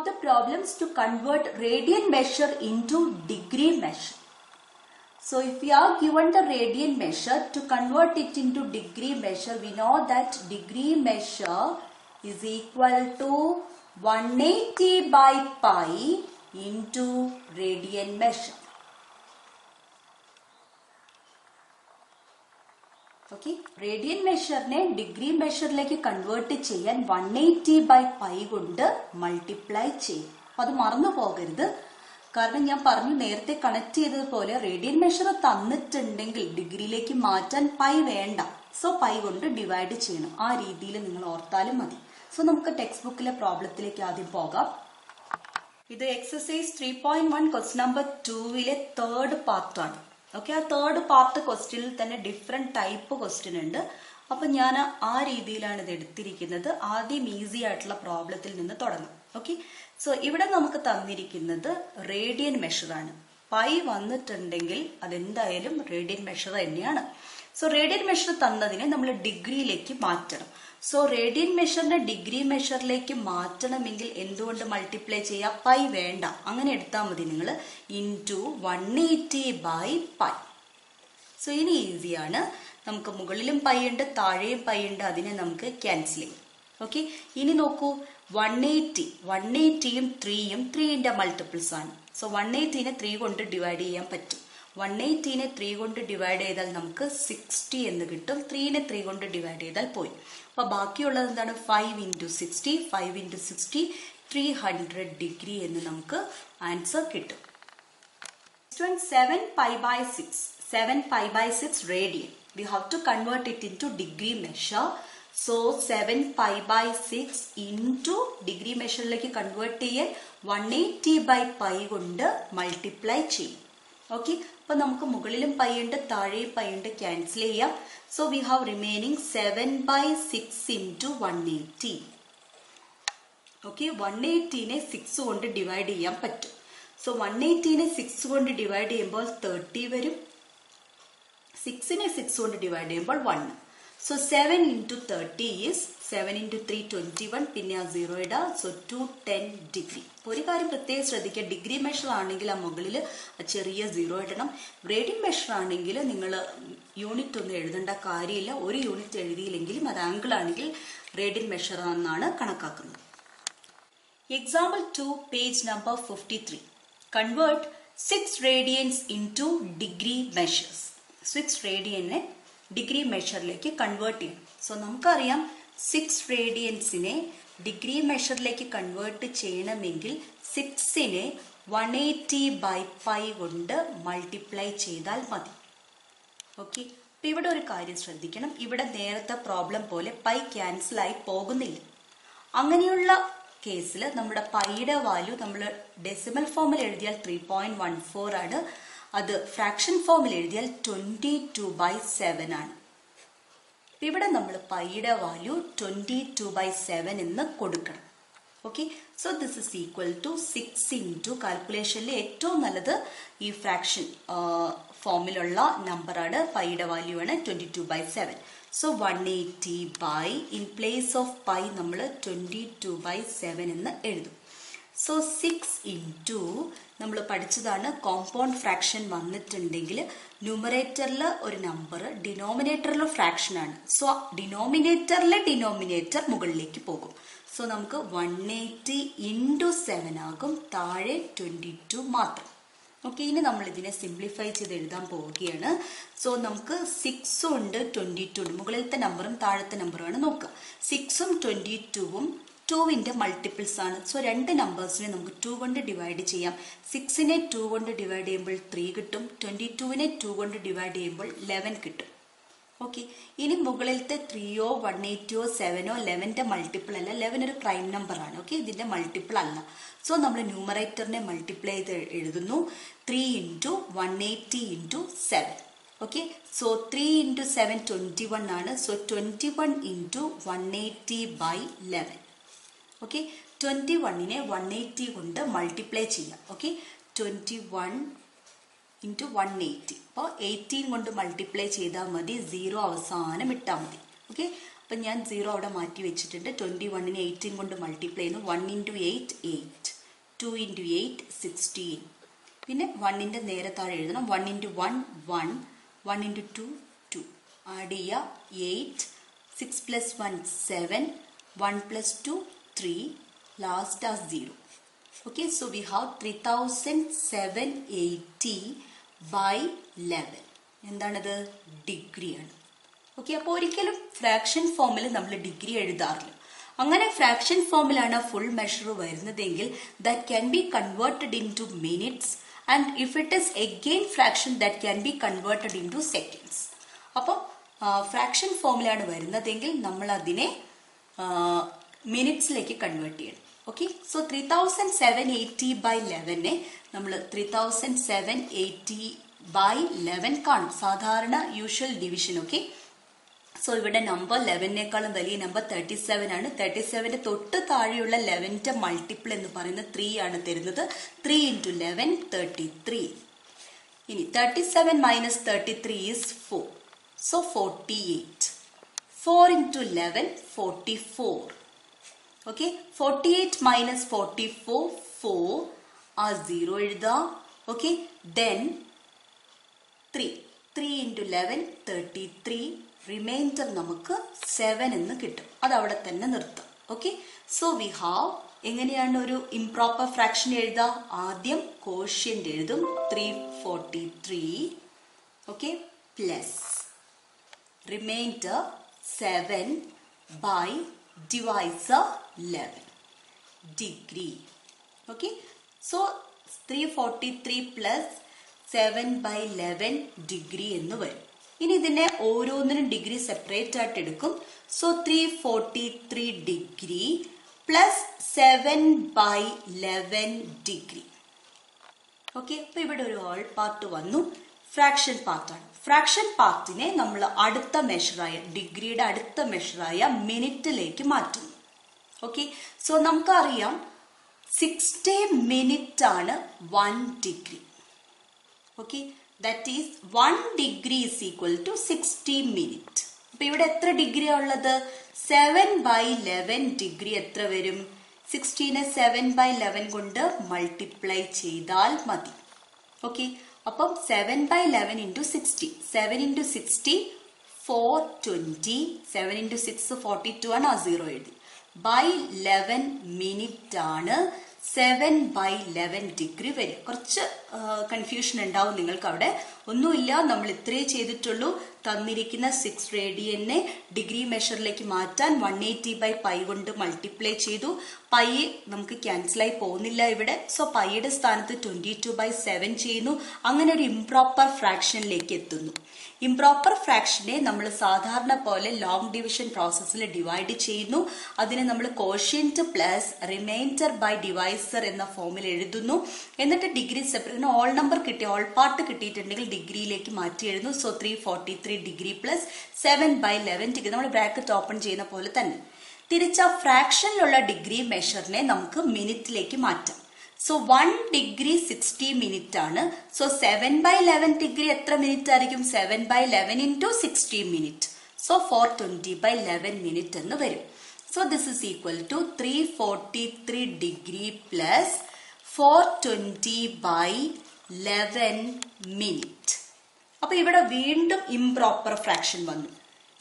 the problems to convert radian measure into degree measure. So if we are given the radian measure, to convert it into degree measure, we know that degree measure is equal to 180 by pi into radian measure. Okay, radian measure ne degree measure like convert cheyan 180 by pi കൊണ്ട് multiply ചെയ്യും. അത് മറന്നു പോകരുത്. കാരണം ഞാൻ പറഞ്ഞു നേരത്തെ connect ചെയ്തതുപോലെ റേഡിയൻ മെഷർ തന്നിട്ടുണ്ടെങ്കിൽ ഡിഗ്രിയിലേക്ക് മാറ്റാൻ പൈ വേണ്ട. സോ പൈ കൊണ്ട് ഡിവൈഡ് ചെയ്യണം. ആ രീതിയിൽ നിങ്ങൾ ഓർത്താലും മതി. സോ നമുക്ക് ടെക്സ്റ്റ് ബുക്കിലെ പ്രോബ്ലത്തിലേക്ക് ആദ്യം പോകാം. ഇത് എക്സസൈസ് 3.1 ക്വസ്റ്റ്യൻ നമ്പർ 2 തേർഡ് പാർട്ടാണ്. ഓക്കെ, ആ തേർഡ് പാർട്ട് ക്വസ്റ്റ്യനിൽ തന്നെ ഡിഫറെന്റ് ടൈപ്പ് ക്വസ്റ്റ്യൻ ഉണ്ട്. അപ്പൊ ഞാൻ ആ രീതിയിലാണ് ഇത് എടുത്തിരിക്കുന്നത്. ആദ്യം ഈസി ആയിട്ടുള്ള പ്രോബ്ലത്തിൽ നിന്ന് തുടങ്ങാം. ഓക്കെ, സോ ഇവിടെ നമുക്ക് തന്നിരിക്കുന്നത് റേഡിയൻ മെഷർ ആണ്. പൈ വന്നിട്ടുണ്ടെങ്കിൽ അതെന്തായാലും റേഡിയൻ മെഷർ തന്നെയാണ്. സോ റേഡിയൻ മെഷർ തന്നതിനെ നമ്മൾ ഡിഗ്രിയിലേക്ക് മാറ്റണം. സോ റേഡിയൻ മെഷറിനെ ഡിഗ്രി മെഷറിലേക്ക് മാറ്റണമെങ്കിൽ എന്തുകൊണ്ട് മൾട്ടിപ്ലൈ ചെയ്യാം? പൈ വേണ്ട, അങ്ങനെ എടുത്താൽ മതി നിങ്ങൾ. Into 180 by pi. സോ ഇനി ഈസിയാണ്. നമുക്ക് മുകളിലും പൈ ഉണ്ട്, താഴെയും പൈ ഉണ്ട്. അതിനെ നമുക്ക് ക്യാൻസൽ ചെയ്യും. ഓക്കെ, ഇനി നോക്കൂ, 180യും 3യും 3ന്റെ മൾട്ടിപ്പിൾസ് ആണ്. സോ 180നെ 3 കൊണ്ട് ഡിവൈഡ് ചെയ്യാൻ പറ്റും. 180നെ 3 കൊണ്ട് ഡിവൈഡ് ചെയ്താൽ നമുക്ക് 60 എന്ന് കിട്ടും. 3നെ 3 കൊണ്ട് ഡിവൈഡ് ചെയ്താൽ പോയി. അപ്പൊ ബാക്കിയുള്ളത് എന്താണ്? 5 into 60, 5 into 60, 300 ഡിഗ്രി എന്ന് നമുക്ക് ആൻസർ കിട്ടും. 7 pi by 6. 7 pi by 6 radian. We have to convert it into degree measure. So 7 pi by 6 into degree measure like convert ചെയ്യാൻ 180 by pi കൊണ്ട് മൾട്ടിപ്ലൈ ചെയ്യും. ഓക്കെ, അപ്പൊ നമുക്ക് മുകളിലും പൈ ഉണ്ട്, താഴെയും പൈ ഉണ്ട്, ക്യാൻസൽ ചെയ്യാം. So we have remaining 7 by 6 into 180. Okay, 180നെ 6 കൊണ്ട് ഡിവൈഡ് ചെയ്യാൻ പറ്റും. സോ 180നെ 6 കൊണ്ട് ഡിവൈഡ് ചെയ്യുമ്പോൾ 30 വരും. 6നെ 6 കൊണ്ട് ഡിവൈഡ് ചെയ്യുമ്പോൾ 1. So 7 into 30 is 7 into 3 21. പിന്നെ ആ 0 ഇടാം. So 210 degree. ഒരു കാര്യം പ്രത്യേകം ശ്രദ്ധിക്കുക, ഡിഗ്രി മെഷർ ആണെങ്കിൽ ആ മുകളിൽ ചെറിയ 0 ഇടണം. റേഡിയൻ മെഷർ ആണെങ്കിൽ നിങ്ങൾ യൂണിറ്റ് ഒന്നും എഴുതേണ്ട കാര്യമില്ല. ഒരു യൂണിറ്റ് എഴുതിയില്ലെങ്കിലും അത് ആംഗിൾ ആണെങ്കിൽ റേഡിയൻ മെഷർ എന്നാണ് കണക്കാക്കുന്നത്. Example 2, page number 53. Convert 6 radians into degree measures. 6 റേഡിയനെ ഡിഗ്രി മെഷറിലേക്ക് കൺവേർട്ട് ചെയ്യണം. സോ നമുക്കറിയാം 6 റേഡിയൻസിനെ ഡിഗ്രി മെഷറിലേക്ക് കൺവേർട്ട് ചെയ്യണമെങ്കിൽ 6നെ 180 ബൈ പൈ കൊണ്ട് മൾട്ടിപ്ലൈ ചെയ്താൽ മതി. ഓക്കെ, അപ്പൊ ഇവിടെ ഒരു കാര്യം ശ്രദ്ധിക്കണം. ഇവിടെ നേരത്തെ പ്രോബ്ലം പോലെ പൈ ക്യാൻസൽ ആയി പോകുന്നില്ല. അങ്ങനെയുള്ള കേസിൽ നമ്മുടെ പൈയുടെ വാല്യൂ നമ്മൾ ഡെസിമൽ ഫോമിൽ എഴുതിയാൽ 3.14 ആണ്. അത് ഫ്രാക്ഷൻ ഫോമിൽ എഴുതിയാൽ 22 by 7 ആണ്. ഇവിടെ നമ്മൾ പൈയുടെ വാല്യൂ 22 by 7 എന്ന് കൊടുക്കണം. Okay, so this is equal to 6 into കാൽക്കുലേഷനിൽ ഏറ്റവും നല്ലത് ഈ ഫ്രാക്ഷൻ ഫോമിലുള്ള നമ്പറാണ്. പൈയുടെ വാല്യൂ ആണ് 22 by 7. So 180 by, in place of pi നമ്മൾ 22 by 7 എന്ന് എഴുതും. സോ 6 ഇൻറ്റു നമ്മൾ പഠിച്ചതാണ്, കോമ്പൗണ്ട് ഫ്രാക്ഷൻ വന്നിട്ടുണ്ടെങ്കിൽ ന്യൂമറേറ്ററിൽ ഒരു നമ്പർ, ഡിനോമിനേറ്ററിൽ ഫ്രാക്ഷൻ ആണ്. സോ ഡിനോമിനേറ്ററിലെ ഡിനോമിനേറ്റർ മുകളിലേക്ക് പോകും. സോ നമുക്ക് 180 ഇൻറ്റു 7 ആകും, താഴെ 22 മാത്രം. ഓക്കെ, ഇനി നമ്മൾ ഇതിനെ സിംപ്ലിഫൈ ചെയ്ത് എഴുതാൻ പോവുകയാണ്. സോ നമുക്ക് 6 ഉണ്ട്, 22 ഉണ്ട്. മുകളിലത്തെ നമ്പറും താഴത്തെ നമ്പറുമാണ് നോക്കുക. 6ഉം 22ഉം 2ന്റെ മൾട്ടിപ്പിൾസ് ആണ്. സോ രണ്ട് നമ്പേഴ്സിനെ നമുക്ക് 2 കൊണ്ട് ഡിവൈഡ് ചെയ്യാം. 6നെ 2 കൊണ്ട് ഡിവൈഡ് ചെയ്യുമ്പോൾ 3 കിട്ടും. 22നെ 2 കൊണ്ട് ഡിവൈഡ് ചെയ്യുമ്പോൾ 11 കിട്ടും. ഓക്കെ, ഇനി മുകളിലത്തെ 3യോ 180യോ 7ഓ 11ന്റെ മൾട്ടിപ്പിൾ അല്ല. 11 ഒരു പ്രൈം നമ്പർ ആണ്. ഓക്കെ, ഇതിന്റെ മൾട്ടിപ്പിൾ അല്ല. സോ നമ്മൾ ന്യൂമറേറ്ററിനെ മൾട്ടിപ്ലൈ ചെയ്ത് എഴുതുന്നു. 3 into 180 into 7. Okay, so 3 into 7 21 ആണ്. So 21 into 180 by 11. ഓക്കെ, 21നെ 180 കൊണ്ട് മൾട്ടിപ്ലൈ ചെയ്യാം. Okay, 21 into 180. അപ്പോൾ 18 കൊണ്ട് മൾട്ടിപ്ലൈ ചെയ്താൽ മതി. 0 അവസാനം ഇട്ടാൽ മതി. ഓക്കെ, അപ്പം ഞാൻ 0 അവിടെ മാറ്റി വെച്ചിട്ടുണ്ട്. 21നെ 18 കൊണ്ട് മൾട്ടിപ്ലൈ ചെയ്യുന്നു. 1 × 8 8, 2 × 8 16. പിന്നെ 1ന്റെ നേരെ താഴെ എഴുതണം. 1 × 1 1, 1 × 2 2. ആഡ് ചെയ്യുക 8, 6 + 1 7, 1 + 2 3, last as 0. Okay, so we have 3780 by 11. എന്താണത്? ഡിഗ്രിയാണ്. ഓക്കെ, അപ്പോൾ ഒരിക്കലും ഫ്രാക്ഷൻ ഫോമിൽ നമ്മൾ ഡിഗ്രി എഴുതാറില്ല. അങ്ങനെ ഫ്രാക്ഷൻ ഫോമിലാണ് ഫുൾ മെഷർ വരുന്നതെങ്കിൽ that can be converted in two minutes, and if it is again fraction that can be converted in to seconds. അപ്പോൾ ഫ്രാക്ഷൻ ഫോമിലാണ് വരുന്നതെങ്കിൽ നമ്മൾ അതിനെ മിനിറ്റ്സിലേക്ക് കൺവേർട്ട് ചെയ്യണം. ഓക്കെ, സോ 3780 by 11നെ നമ്മൾ 3780 by 11 കാണും, സാധാരണ യൂഷ്വൽ ഡിവിഷൻ. ഓക്കെ, സോ ഇവിടെ നമ്പർ 11നേക്കാളും വലിയ നമ്പർ 37 ആണ്. 37ന്റെ തൊട്ട് താഴെയുള്ള 11ന്റെ മൾട്ടിപ്പിൾ എന്ന് പറയുന്നത് 3 ആണ് തരുന്നത്. 3 × 11 33. ഇനി 37 - 33 is 4, so 48. 4 × 11 44. Okay, 48 - 44 4, ആ 0 എഴുതാം. Okay, then 3 × 11 33. റിമൈൻഡർ നമുക്ക് 7 എന്ന് കിട്ടും. അത് അവിടെ തന്നെ നിർത്താം. ഓക്കെ, സോ വി ഹാവ് എങ്ങനെയാണ് ഒരു ഇംപ്രോപ്പർ ഫ്രാക്ഷൻ എഴുതുക? ആദ്യം കോഷ്യന്റ് എഴുതും 343. Okay, plus reminder 7 by divisor 11 degree. Okay, so 343 plus 7 by 11 degree എന്ന് വരും. ഇനി ഇതിനെ ഓരോന്നിനും ഡിഗ്രി സെപ്പറേറ്റ് ആയിട്ട് എടുക്കും. So 343 degree plus 7 by 11 degree. Okay, അപ്പൊ ഇവിടെ ഒരു ഓൾ പാർട്ട് വന്നു. ഫ്രാക്ഷൻ പാർട്ടാണ്. ഫ്രാക്ഷൻ പാർട്ടിനെ നമ്മൾ അടുത്ത മെഷറായ ഡിഗ്രിയുടെ അടുത്ത മെഷറായ മിനിറ്റിലേക്ക് മാറ്റുന്നു. ഓക്കെ, സോ നമുക്കറിയാം 60 മിനിറ്റ് ആണ് 1 degree. Okay, that is 1 degree is equal to 60 minute. അപ്പൊ ഇവിടെ എത്ര ഡിഗ്രിയാണ് ഉള്ളത്? 7 by 11 ഡിഗ്രി എത്ര വരും? 16നെ 7 by 11 കൊണ്ട് മൾട്ടിപ്ലൈ ചെയ്താൽ മതി. ഓക്കെ, അപ്പം 7 by 11 into 60. 7 into 60 420. 7 into 6 42 ആണ്. ആ 0 എഴുതി. by 11 മിനിറ്റ് ആണ് 7 by 11 ഡിഗ്രി വരും. കുറച്ച് കൺഫ്യൂഷൻ ഉണ്ടാവും നിങ്ങൾക്ക് അവിടെ. ഒന്നുമില്ല, നമ്മൾ ഇത്രേ ചെയ്തിട്ടുള്ളൂ. തന്നിരിക്കുന്ന 6 റേഡിയനെ ഡിഗ്രി മെഷറിലേക്ക് മാറ്റാൻ 180 by പൈ കൊണ്ട് മൾട്ടിപ്ലൈ ചെയ്തു. പൈ നമുക്ക് ക്യാൻസലായി പോകുന്നില്ല ഇവിടെ. സോ പൈയുടെ സ്ഥാനത്ത് 22 by 7 ചെയ്യുന്നു. അങ്ങനെ ഒരു ഇംപ്രോപ്പർ ഫ്രാക്ഷനിലേക്ക് എത്തുന്നു. ഇംപ്രോപ്പർ ഫ്രാക്ഷനെ നമ്മൾ സാധാരണ പോലെ ലോങ് ഡിവിഷൻ പ്രോസസ്സിൽ ഡിവൈഡ് ചെയ്യുന്നു. അതിനെ നമ്മൾ quotient plus remainder by divisor എന്ന ഫോമിൽ എഴുതുന്നു. എന്നിട്ട് ഡിഗ്രി സെപ്പറേറ്റ് ഓൾ നമ്പർ കിട്ടി, ഓൾ പാർട്ട് കിട്ടിയിട്ടുണ്ടെങ്കിൽ ഡിഗ്രിയിലേക്ക് മാറ്റി എഴുതുന്നു. So 343 degree plus 7 by 11 degree. നമ്മൾ ബ്രാക്കറ്റ് ഓപ്പൺ ചെയ്യുന്ന പോലെ തന്നെ. തിരിച്ച ഫ്രാക്ഷനിലുള്ള ഡിഗ്രി മെഷറിനെ നമുക്ക് മിനിറ്റിലേക്ക് മാറ്റാം. സോ 1 ഡിഗ്രി 60 മിനിറ്റ് ആണ്. സോ 7 by 11 ഡിഗ്രി എത്ര മിനിറ്റ് ആയിരിക്കും? 7 by 11 into 60 minute. So 420 by 11 minute എന്ന് വരും. So this is equal to 343 degree plus 420 by 11 minute. അപ്പൊ ഇവിടെ വീണ്ടും ഇംപ്രോപ്പർ ഫ്രാക്ഷൻ വന്നു.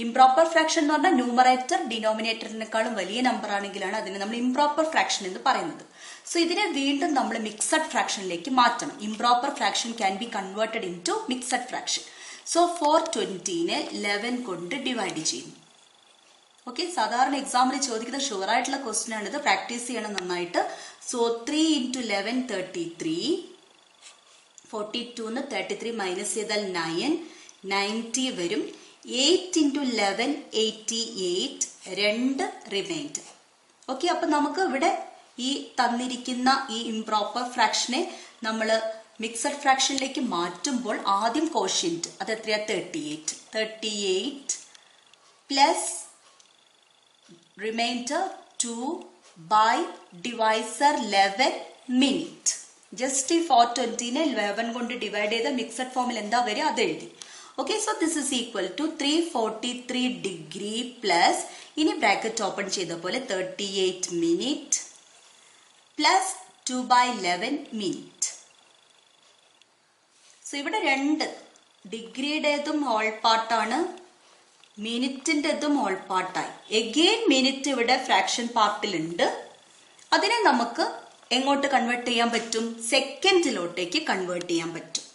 ഇംപ്രോപ്പർ ഫ്രാക്ഷൻ എന്ന് പറഞ്ഞാൽ ന്യൂമറേറ്റർ ഡിനോമിനേറ്ററിനേക്കാളും വലിയ നമ്പർ ആണെങ്കിലാണ് അതിനെ നമ്മൾ ഇംപ്രോപ്പർ ഫ്രാക്ഷൻ എന്ന് പറയുന്നത്. സോ ഇതിനെ വീണ്ടും നമ്മൾ മിക്സഡ് ഫ്രാക്ഷനിലേക്ക് മാറ്റണം. Improper fraction can be converted into mixed fraction. So 420നെ 11 കൊണ്ട് ഡിവൈഡ് ചെയ്യുന്നു. ഓക്കെ, സാധാരണ എക്സാമിൽ ചോദിക്കുന്ന ഷുവർ ആയിട്ടുള്ള ക്വസ്റ്റ്യൻ ആണിത്. പ്രാക്ടീസ് ചെയ്യണം നന്നായിട്ട്. സോ 3 × 11 33. 42ന്ന് 33 മൈനസ് ചെയ്താൽ 9, 90 വരും. 8 × 11 88. 2 റിമൈൻഡർ. ഓക്കെ, അപ്പൊ നമുക്ക് ഇവിടെ ഈ തന്നിരിക്കുന്ന ഈ ഇംപ്രോപ്പർ ഫ്രാക്ഷനെ നമ്മൾ മിക്സഡ് ഫ്രാക്ഷനിലേക്ക് മാറ്റുമ്പോൾ ആദ്യം കോഷ്യന്റ് അത് എത്രയാ? 38 plus reminder 2 by divisor 11 minute. Just ഈ 420നെ 11 കൊണ്ട് ഡിവൈഡ് ചെയ്ത മിക്സഡ് ഫോമിൽ എന്താ വരിക അത് എഴുതി. Okay, so this is equal to 343 degree plus, ഇനി ബ്രാക്കറ്റ് ഓപ്പൺ ചെയ്ത പോലെ 38 minute plus 2/11 minute. So ഇവിടെ രണ്ട് ഡിഗ്രിയുടേതും ഹോൾ പാർട്ടാണ്, മിനിറ്റിൻ്റെതും ഹോൾ പാർട്ടായി. എഗെയിൻ മിനിറ്റ് ഇവിടെ ഫ്രാക്ഷൻ പാർട്ടിലുണ്ട്. അതിനെ നമുക്ക് എങ്ങോട്ട് കൺവേർട്ട് ചെയ്യാൻ പറ്റും? സെക്കൻഡിലോട്ടേക്ക് കൺവേർട്ട് ചെയ്യാൻ പറ്റും.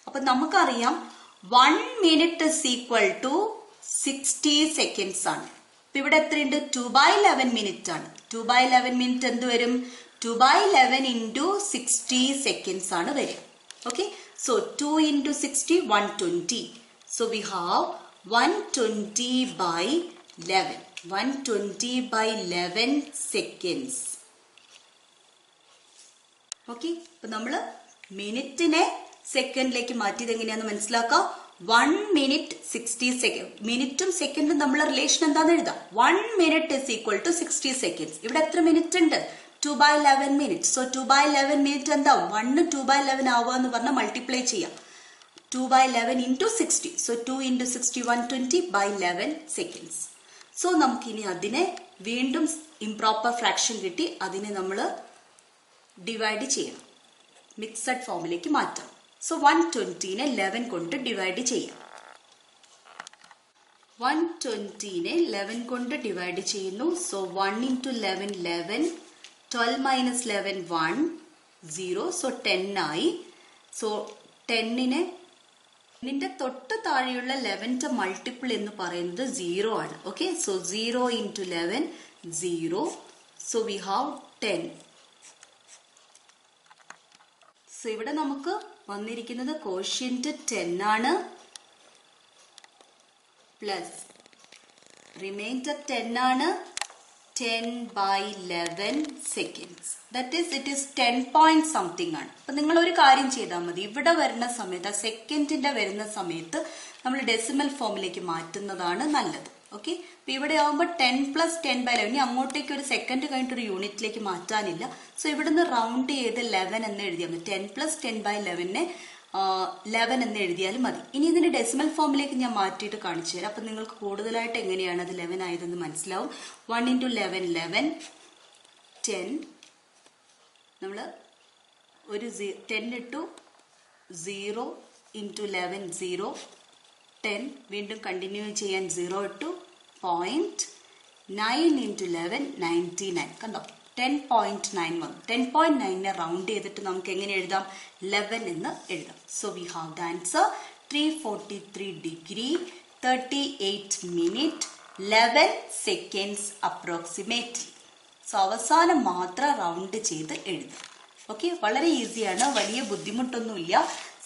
അപ്പൊ നമുക്കറിയാം 1 minute is equal to 60 seconds ആണ്. അപ്പൊ ഇവിടെ എത്രയുണ്ട്? 2/11 minute ആണ്. 2/11 minute എന്ത് വരും? 2/11 into 60 seconds ആണ് വരിക. Okay, so 2 into 60, 120. So we have 120/11. 120/11 seconds. Okay, അപ്പൊ നമ്മള് മിനിറ്റിനെ സെക്കൻഡിലേക്ക് മാറ്റിയത് എങ്ങനെയാന്ന് മനസ്സിലാക്കാം. 1 minute 60 seconds. മിനിറ്റും സെക്കൻഡും തമ്മിലുള്ള റിലേഷൻ എന്താന്ന് എഴുതാം. 1 minute is equal to 60 seconds. ഇവിടെ എത്ര മിനിറ്റ് ഉണ്ട്? 2/11 minutes. So 2/11 minute എന്താവും? 1 2/11 ആവുക എന്ന് പറഞ്ഞാൽ മൾട്ടിപ്ലൈ ചെയ്യാം. 2/11 into 60. So 2 into 60, 120/11 seconds. So നമുക്കിനി അതിനെ വീണ്ടും ഇംപ്രോപ്പർ ഫ്രാക്ഷൻ കിട്ടി, അതിനെ നമ്മൾ ഡിവൈഡ് ചെയ്യണം, മിക്സഡ് ഫോമിലേക്ക് മാറ്റാം. സോ 120നെ 11 കൊണ്ട് ഡിവൈഡ് ചെയ്യാം. 120നെ 11 കൊണ്ട് ഡിവൈഡ് ചെയ്യുന്നു. So 1 into 11, 11. 12 minus 11, 1, 0. സോ 10 ആയി. സോ 10നെ ന്റെ തൊട്ട് താഴെയുള്ള 11ന്റെ മൾട്ടിപ്പിൾ എന്ന് പറയുന്നത് 0 ആണ്. Okay, so 0 into 11, 0. So we have 10. So ഇവിടെ നമുക്ക് വന്നിരിക്കുന്നത് കോഷ്യന്റ് 10 ആണ്, പ്ലസ് റിമൈൻഡർ 10 ആണ്. 10/11 seconds. That is, it is 10 point something ആണ്. അപ്പൊ നിങ്ങൾ ഒരു കാര്യം ചെയ്താൽ മതി. ഇവിടെ വരുന്ന സമയത്ത്, സെക്കൻഡിന്റെ വരുന്ന സമയത്ത് നമ്മൾ ഡെസിമൽ ഫോമിലേക്ക് മാറ്റുന്നതാണ് നല്ലത്. ഓക്കെ, അപ്പൊ ഇവിടെ ആവുമ്പോൾ 10 plus 10/11. ഇനി അങ്ങോട്ടേക്ക് ഒരു സെക്കൻഡ് കഴിഞ്ഞിട്ട് ഒരു യൂണിറ്റിലേക്ക് മാറ്റാനില്ല. സോ ഇവിടുന്ന് റൗണ്ട് ചെയ്ത് 11 എന്ന് എഴുതിയാൽ മതി. 10 plus 10/11നെ 11 എന്ന് എഴുതിയാലും മതി. ഇനി ഇതിന്റെ ഡെസിമൽ ഫോമിലേക്ക് ഞാൻ മാറ്റിയിട്ട് കാണിച്ചു തരാം. അപ്പൊ നിങ്ങൾക്ക് കൂടുതലായിട്ട് എങ്ങനെയാണ് അത് 11 ആയതെന്ന് മനസ്സിലാവും. 1 into 11, 11. 10 നമ്മൾ ഒരു 10 ഇട്ടു. 0 into 11, 0. 10 വീണ്ടും കണ്ടിന്യൂ ചെയ്യാൻ 0 ഇട്ടു. 0.9 into 11, 99. കണ്ടോ, 10.9 വന്നു. 10.9നെ റൗണ്ട് ചെയ്തിട്ട് നമുക്ക് എങ്ങനെ എഴുതാം? 11 എന്ന് എഴുതാം. So we have the answer 343 degree, 38 minute, 11 seconds approximately. So അവസാനം മാത്രം റൗണ്ട് ചെയ്ത് എഴുതാം. ഓക്കെ, വളരെ ഈസിയാണ്, വലിയ ബുദ്ധിമുട്ടൊന്നുമില്ല.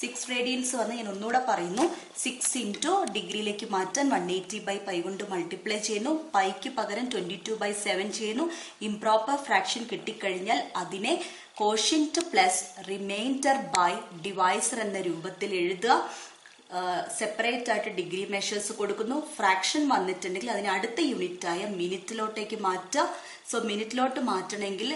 6 റേഡിയൻസ് വന്ന് ഞാൻ ഒന്നുകൂടെ പറയുന്നു. 6 into ഡിഗ്രിയിലേക്ക് മാറ്റാൻ 180/π കൊണ്ട് മൾട്ടിപ്ലൈ ചെയ്യുന്നു. പൈക്ക് പകരം 22/7 ചെയ്യുന്നു. ഇംപ്രോപ്പർ ഫ്രാക്ഷൻ കിട്ടിക്കഴിഞ്ഞാൽ അതിനെ quotient plus remainder by divisor എന്ന രൂപത്തിൽ എഴുതുക. സെപ്പറേറ്റ് ആയിട്ട് ഡിഗ്രി മെഷേഴ്സ് കൊടുക്കുന്നു. ഫ്രാക്ഷൻ വന്നിട്ടുണ്ടെങ്കിൽ അതിന് അടുത്ത യൂണിറ്റായ മിനിറ്റിലോട്ടേക്ക് മാറ്റുക. സോ മിനിറ്റിലോട്ട് മാറ്റണമെങ്കിൽ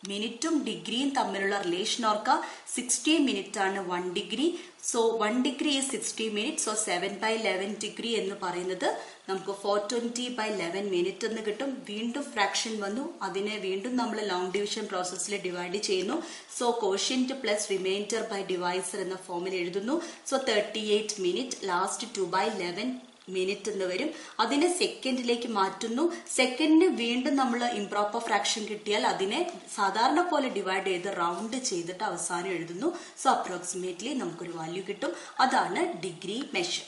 മിനിറ്റും ഡിഗ്രിയും തമ്മിലുള്ള റിലേഷൻ ഓർക്കുക. 60 minute ആണ് 1 degree. So 1 degree is 60 minutes. So 7/11 degree എന്ന് പറയുന്നത് നമുക്ക് 420/11 minute എന്ന് കിട്ടും. വീണ്ടും ഫ്രാക്ഷൻ വന്നു, അതിനെ വീണ്ടും നമ്മൾ ലോങ് ഡിവിഷൻ പ്രോസസ്സിൽ ഡിവൈഡ് ചെയ്യുന്നു. So quotient plus remainder by divisor എന്ന ഫോമിൽ എഴുതുന്നു. സോ 38 minute, ലാസ്റ്റ് 2/11 minute എന്ന് വരും. അതിനെ സെക്കൻഡിലേക്ക് മാറ്റുന്നു. സെക്കൻഡിന് വീണ്ടും നമ്മൾ ഇംപ്രോപ്പർ ഫ്രാക്ഷൻ കിട്ടിയാൽ അതിനെ സാധാരണ പോലെ ഡിവൈഡ് ചെയ്ത് റൗണ്ട് ചെയ്തിട്ട് അവസാനം എഴുതുന്നു. സോ അപ്രോക്സിമേറ്റ്ലി നമുക്കൊരു വാല്യൂ കിട്ടും. അതാണ് ഡിഗ്രി മെഷർ.